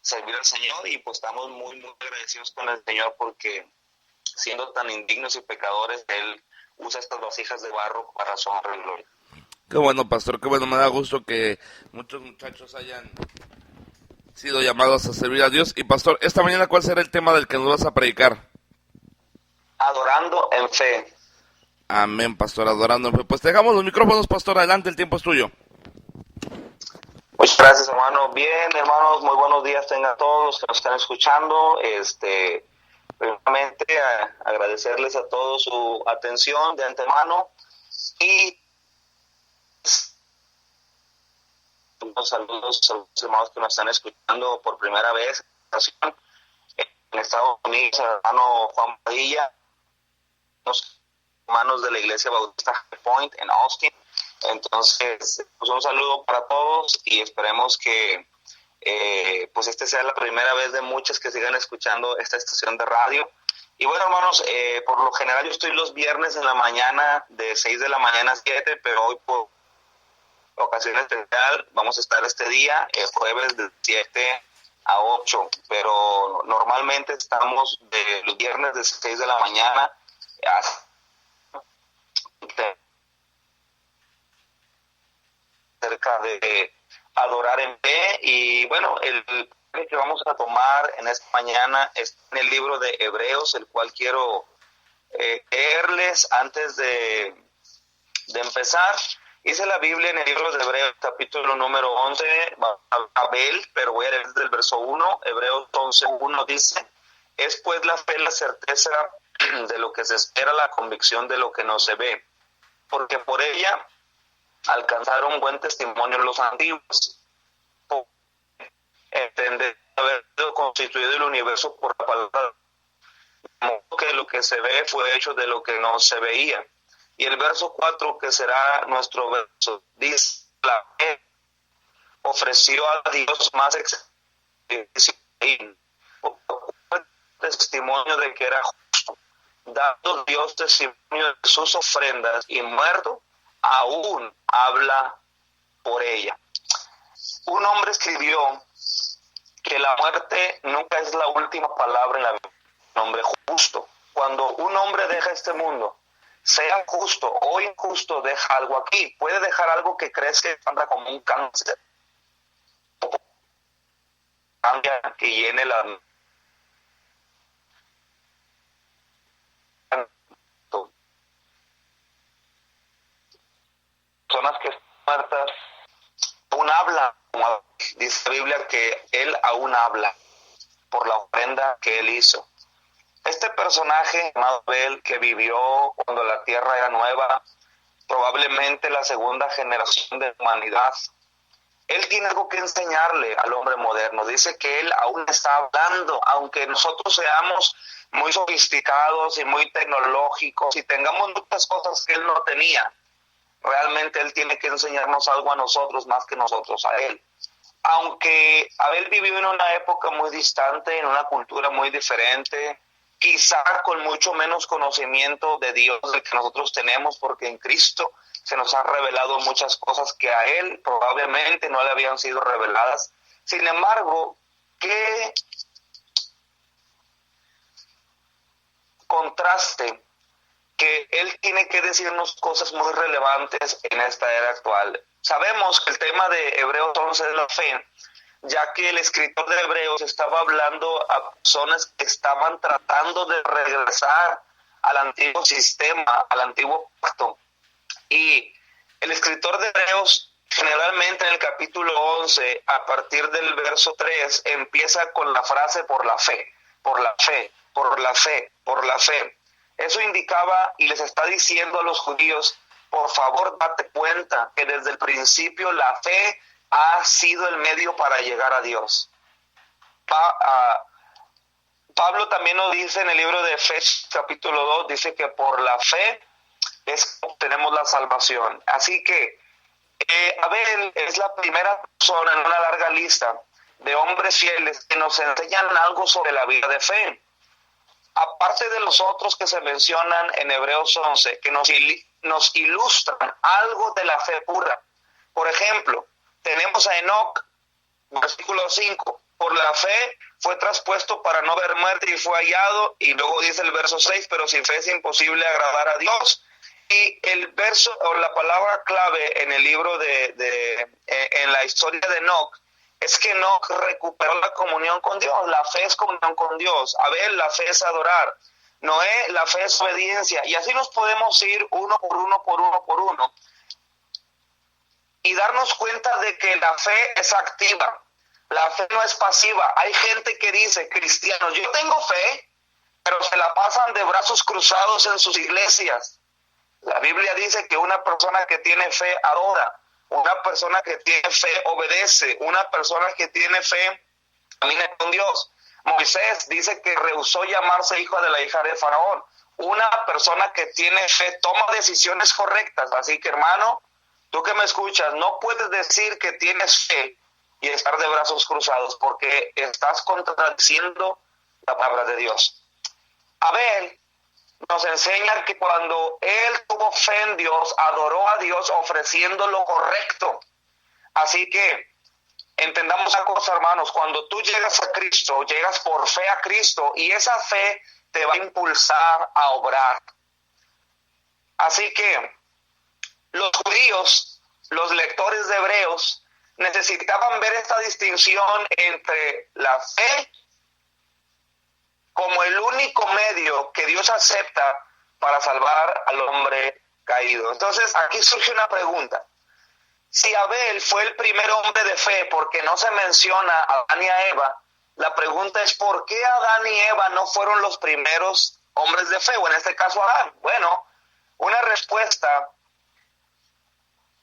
servir al Señor, y pues estamos muy, muy agradecidos con el Señor porque siendo tan indignos y pecadores, Él usa estas vasijas de barro para su honra y gloria. Qué bueno, pastor, qué bueno, me da gusto que muchos muchachos hayan sido llamados a servir a Dios. Y pastor, esta mañana, ¿cuál será el tema del que nos vas a predicar? Adorando en fe. Amén, pastor, adorando en fe. Pues te dejamos los micrófonos, pastor, adelante, el tiempo es tuyo. Muchas gracias, hermano. Bien, hermanos, muy buenos días tengan todos los que nos están escuchando. Primeramente, agradecerles a todos su atención de antemano y unos saludos a los hermanos que nos están escuchando por primera vez en Estados Unidos, el hermano Juan Padilla, los hermanos de la Iglesia Bautista High Point en Austin. Entonces, pues un saludo para todos y esperemos que pues sea la primera vez de muchas que sigan escuchando esta estación de radio. Y bueno, hermanos, por lo general yo estoy los viernes en la mañana de 6 de la mañana a 7, pero hoy por ocasión especial vamos a estar este día, jueves de 7 a 8, pero normalmente estamos de los viernes de 6 de la mañana acerca de adorar en fe. Y bueno, el que vamos a tomar en esta mañana es en el libro de Hebreos, el cual quiero leerles antes de empezar. Dice la Biblia en el libro de Hebreos, capítulo número 11, Abel, pero voy a leer desde el verso 1, Hebreos 11:1 dice: es pues la fe la certeza de lo que se espera, la convicción de lo que no se ve, porque por ella alcanzaron buen testimonio los antiguos. Entender haber constituido el universo por la palabra, que lo que se ve fue hecho de lo que no se veía. Y el verso 4, que será nuestro verso, dice: la fe ofreció a Dios más testimonio de que era justo, dando Dios testimonio de sus ofrendas, y muerto aún habla por ella. Un hombre escribió que la muerte nunca es la última palabra en la vida. Un hombre justo. Cuando un hombre deja este mundo, sea justo o injusto, deja algo aquí. Puede dejar algo que crezca, anda como un cáncer, que llene la personas que están muertas aún hablan. Dice la Biblia que él aún habla por la ofrenda que él hizo. Este personaje llamado Abel, que vivió cuando la tierra era nueva, probablemente la segunda generación de la humanidad, él tiene algo que enseñarle al hombre moderno. Dice que él aún está hablando, aunque nosotros seamos muy sofisticados y muy tecnológicos y tengamos muchas cosas que él no tenía. Realmente él tiene que enseñarnos algo a nosotros más que nosotros a él. Aunque Abel vivió en una época muy distante, en una cultura muy diferente, quizá con mucho menos conocimiento de Dios del que nosotros tenemos, porque en Cristo se nos han revelado muchas cosas que a él probablemente no le habían sido reveladas. Sin embargo, qué contraste que él tiene que decirnos cosas muy relevantes en esta era actual. Sabemos que el tema de Hebreos 11 es la fe, ya que el escritor de Hebreos estaba hablando a personas que estaban tratando de regresar al antiguo sistema, al antiguo pacto. Y el escritor de Hebreos, generalmente en el capítulo 11, a partir del verso 3, empieza con la frase por la fe, por la fe, por la fe, por la fe. Eso indicaba y les está diciendo a los judíos: por favor, date cuenta que desde el principio la fe ha sido el medio para llegar a Dios. Pablo también nos dice en el libro de Efesios capítulo 2, dice que por la fe es que obtenemos la salvación. Así que Abel es la primera persona en una larga lista de hombres fieles que nos enseñan algo sobre la vida de fe. Aparte de los otros que se mencionan en Hebreos 11, que nos ilustran algo de la fe pura. Por ejemplo, tenemos a Enoc, versículo 5, por la fe fue traspuesto para no ver muerte y fue hallado. Y luego dice el verso 6, pero sin fe es imposible agradar a Dios. Y el verso o la palabra clave en el libro en la historia de Enoc es que Enoc recuperó la comunión con Dios. La fe es comunión con Dios. Abel, la fe es adorar. Noé, la fe es obediencia. Y así nos podemos ir uno por uno. Y darnos cuenta de que la fe es activa. La fe no es pasiva. Hay gente que dice, cristianos, yo tengo fe, pero se la pasan de brazos cruzados en sus iglesias. La Biblia dice que una persona que tiene fe adora, una persona que tiene fe obedece, una persona que tiene fe camina con Dios. Moisés dice que rehusó llamarse hijo de la hija de Faraón. Una persona que tiene fe toma decisiones correctas. Así que, hermano, tú que me escuchas, no puedes decir que tienes fe y estar de brazos cruzados, porque estás contradiciendo la palabra de Dios. Abel nos enseña que cuando él tuvo fe en Dios, adoró a Dios ofreciendo lo correcto. Así que entendamos una cosa, hermanos, cuando tú llegas a Cristo, llegas por fe a Cristo y esa fe te va a impulsar a obrar. Así que los judíos, los lectores de Hebreos, necesitaban ver esta distinción entre la fe como el único medio que Dios acepta para salvar al hombre caído. Entonces, aquí surge una pregunta. Si Abel fue el primer hombre de fe, porque no se menciona a Adán y a Eva, la pregunta es, ¿por qué Adán y Eva no fueron los primeros hombres de fe? O en este caso Adán. Bueno, una respuesta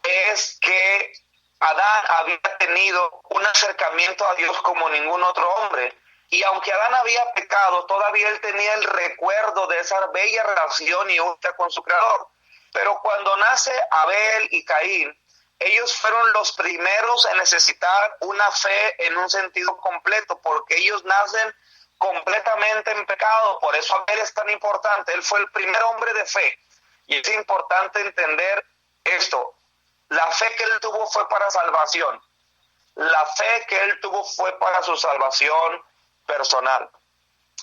es que Adán había tenido un acercamiento a Dios como ningún otro hombre. Y aunque Adán había pecado, todavía él tenía el recuerdo de esa bella relación y única con su Creador. Pero cuando nace Abel y Caín, ellos fueron los primeros en necesitar una fe en un sentido completo, porque ellos nacen completamente en pecado. Por eso Abel es tan importante. Él fue el primer hombre de fe. Y es importante entender esto. La fe que él tuvo fue para salvación. La fe que él tuvo fue para su salvación personal.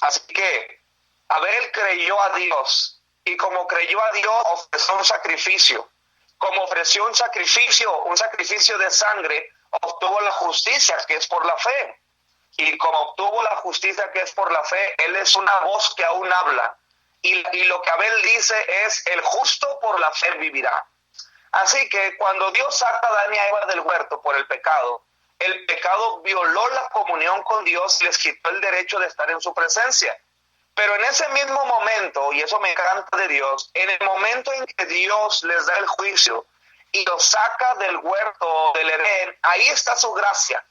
Así que Abel creyó a Dios, y como creyó a Dios, ofreció un sacrificio. Como ofreció un sacrificio de sangre, obtuvo la justicia que es por la fe. Y como obtuvo la justicia que es por la fe, él es una voz que aún habla. Y lo que Abel dice es, el justo por la fe vivirá. Así que cuando Dios saca a Adán y a Eva del huerto por el pecado violó la comunión con Dios y les quitó el derecho de estar en su presencia. Pero en ese mismo momento, y eso me encanta de Dios, en el momento en que Dios les da el juicio y los saca del huerto del Edén, ahí está su gracia.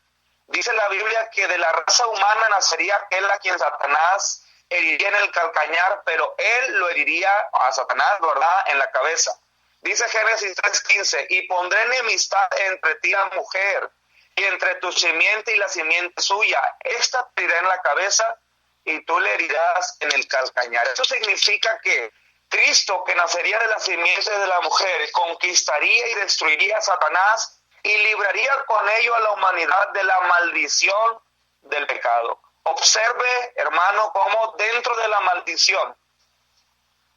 Dice la Biblia que de la raza humana nacería aquel a quien Satanás heriría en el calcañar, pero él lo heriría a Satanás, ¿verdad?, en la cabeza. Dice Génesis 3:15, y pondré enemistad entre ti y la mujer, y entre tu simiente y la simiente suya. Esta te herirá en la cabeza, y tú le herirás en el calcañar. Eso significa que Cristo, que nacería de la simiente de la mujer, conquistaría y destruiría a Satanás y libraría con ello a la humanidad de la maldición del pecado. Observe, hermano, cómo dentro de la maldición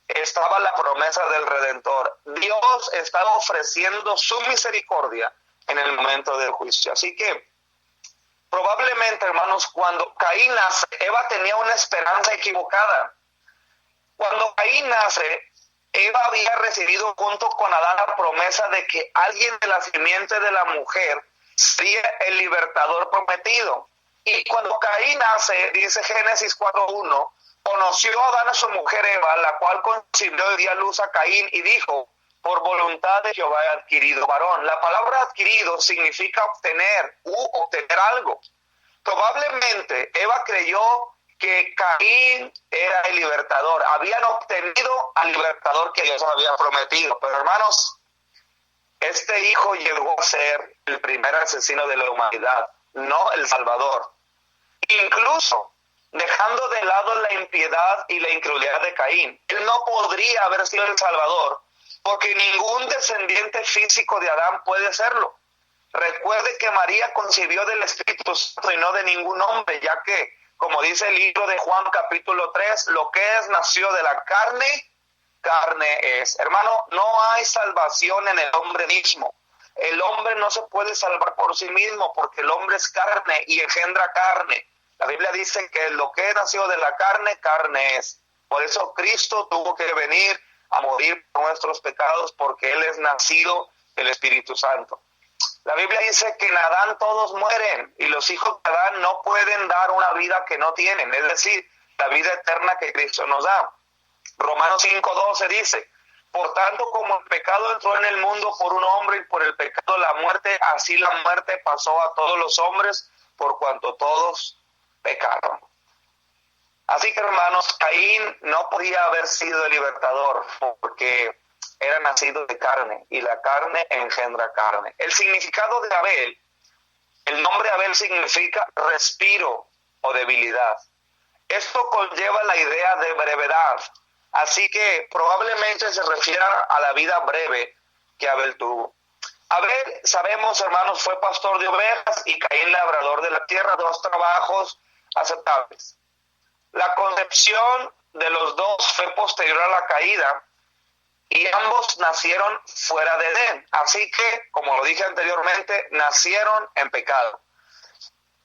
estaba la promesa del Redentor. Dios estaba ofreciendo su misericordia en el momento del juicio. Así que probablemente, hermanos, cuando Caín nace, Eva tenía una esperanza equivocada. Cuando Caín nace, Eva había recibido junto con Adán la promesa de que alguien de la simiente de la mujer sería el libertador prometido. Y cuando Caín nace, dice Génesis 4:1, conoció Adán a su mujer Eva, la cual concibió y dio a luz a Caín y dijo, por voluntad de Jehová he adquirido varón. La palabra adquirido significa obtener algo. Probablemente Eva creyó que Caín era el libertador. Habían obtenido al libertador que Dios había prometido. Pero hermanos, este hijo llegó a ser el primer asesino de la humanidad, no el salvador. Incluso dejando de lado la impiedad y la incredulidad de Caín, él no podría haber sido el salvador, porque ningún descendiente físico de Adán puede serlo. Recuerde que María concibió del Espíritu Santo y no de ningún hombre, ya que, como dice el libro de Juan capítulo 3, lo que es nació de la carne, carne es. Hermano, no hay salvación en el hombre mismo. El hombre no se puede salvar por sí mismo porque el hombre es carne y engendra carne. La Biblia dice que lo que nació de la carne, carne es. Por eso Cristo tuvo que venir a morir por nuestros pecados porque Él es nacido del Espíritu Santo. La Biblia dice que en Adán todos mueren y los hijos de Adán no pueden dar una vida que no tienen, es decir, la vida eterna que Cristo nos da. Romanos 5:12 dice, por tanto como el pecado entró en el mundo por un hombre y por el pecado la muerte, así la muerte pasó a todos los hombres por cuanto todos pecaron. Así que hermanos, Caín no podía haber sido el libertador porque era nacido de carne y la carne engendra carne. El significado de Abel, el nombre Abel significa respiro o debilidad. Esto conlleva la idea de brevedad, así que probablemente se refiera a la vida breve que Abel tuvo. Abel, sabemos hermanos, fue pastor de ovejas y Caín labrador de la tierra, dos trabajos aceptables. La concepción de los dos fue posterior a la caída y ambos nacieron fuera de Edén. Así que, como lo dije anteriormente, nacieron en pecado.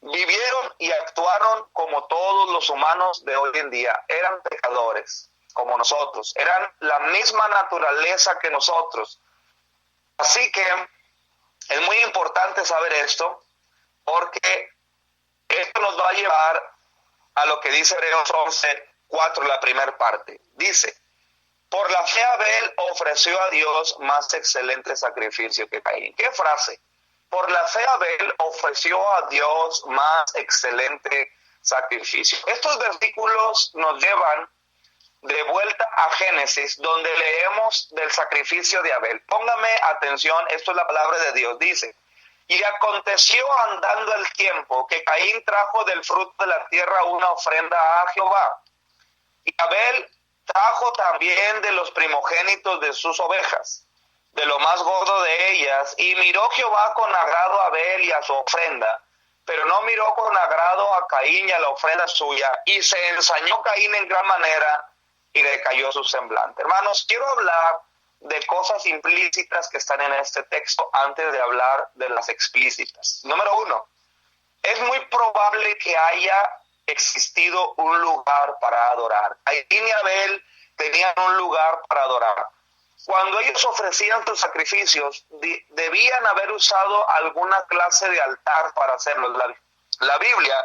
Vivieron y actuaron como todos los humanos de hoy en día. Eran pecadores, como nosotros. Eran la misma naturaleza que nosotros. Así que es muy importante saber esto, porque esto nos va a llevar a lo que dice Hebreos 11:4, la primera parte. Dice, por la fe Abel ofreció a Dios más excelente sacrificio que Caín. ¿Qué frase? Por la fe Abel ofreció a Dios más excelente sacrificio. Estos versículos nos llevan de vuelta a Génesis, donde leemos del sacrificio de Abel. Póngame atención, esto es la palabra de Dios. Dice, y aconteció andando el tiempo que Caín trajo del fruto de la tierra una ofrenda a Jehová. Y Abel trajo también de los primogénitos de sus ovejas, de lo más gordo de ellas. Y miró Jehová con agrado a Abel y a su ofrenda, pero no miró con agrado a Caín y a la ofrenda suya. Y se ensañó Caín en gran manera y decayó su semblante. Hermanos, quiero hablar de cosas implícitas que están en este texto antes de hablar de las explícitas. Número 1, es muy probable que haya existido un lugar para adorar. Caín y Abel tenían un lugar para adorar. Cuando ellos ofrecían sus sacrificios, debían haber usado alguna clase de altar para hacerlo. La Biblia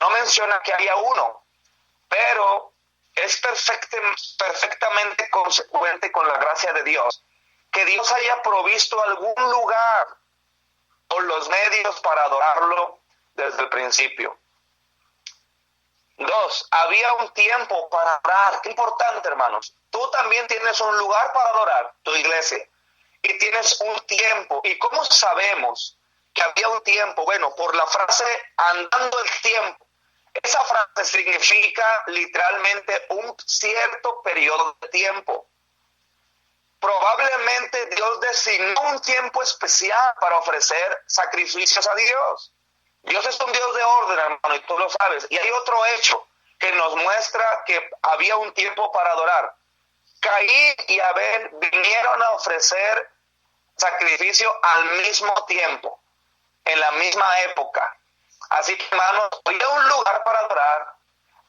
no menciona que haya uno, pero es perfectamente consecuente con la gracia de Dios que Dios haya provisto algún lugar o los medios para adorarlo desde el principio. 2, había un tiempo para adorar. Qué importante, hermanos. Tú también tienes un lugar para adorar, tu iglesia, y tienes un tiempo. ¿Y cómo sabemos que había un tiempo? Bueno, por la frase andando el tiempo. Esa frase significa literalmente un cierto periodo de tiempo. Probablemente Dios designó un tiempo especial para ofrecer sacrificios a Dios. Dios es un Dios de orden, hermano, y tú lo sabes. Y hay otro hecho que nos muestra que había un tiempo para adorar. Caín y Abel vinieron a ofrecer sacrificio al mismo tiempo, en la misma época. Así que, hermanos, había un lugar para adorar.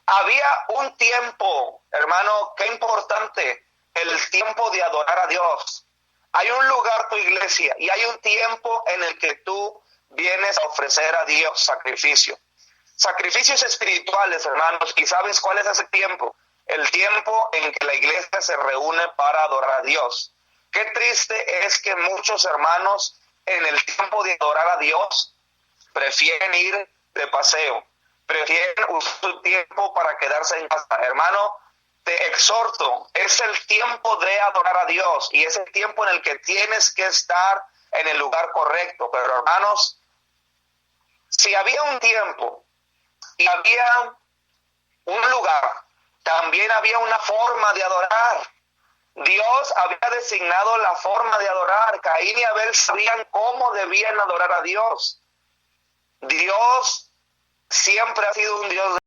Había un tiempo, hermano, qué importante, el tiempo de adorar a Dios. Hay un lugar, tu iglesia, y hay un tiempo en el que tú vienes a ofrecer a Dios sacrificio. Sacrificios espirituales, hermanos, ¿y sabes cuál es ese tiempo? El tiempo en que la iglesia se reúne para adorar a Dios. Qué triste es que muchos hermanos en el tiempo de adorar a Dios prefieren ir de paseo, prefieren usar su tiempo para quedarse en casa. Hermano, te exhorto, es el tiempo de adorar a Dios y es el tiempo en el que tienes que estar en el lugar correcto. Pero hermanos, si había un tiempo y había un lugar, también había una forma de adorar. Dios había designado la forma de adorar. Caín y Abel sabían cómo debían adorar a Dios. Dios siempre ha sido un Dios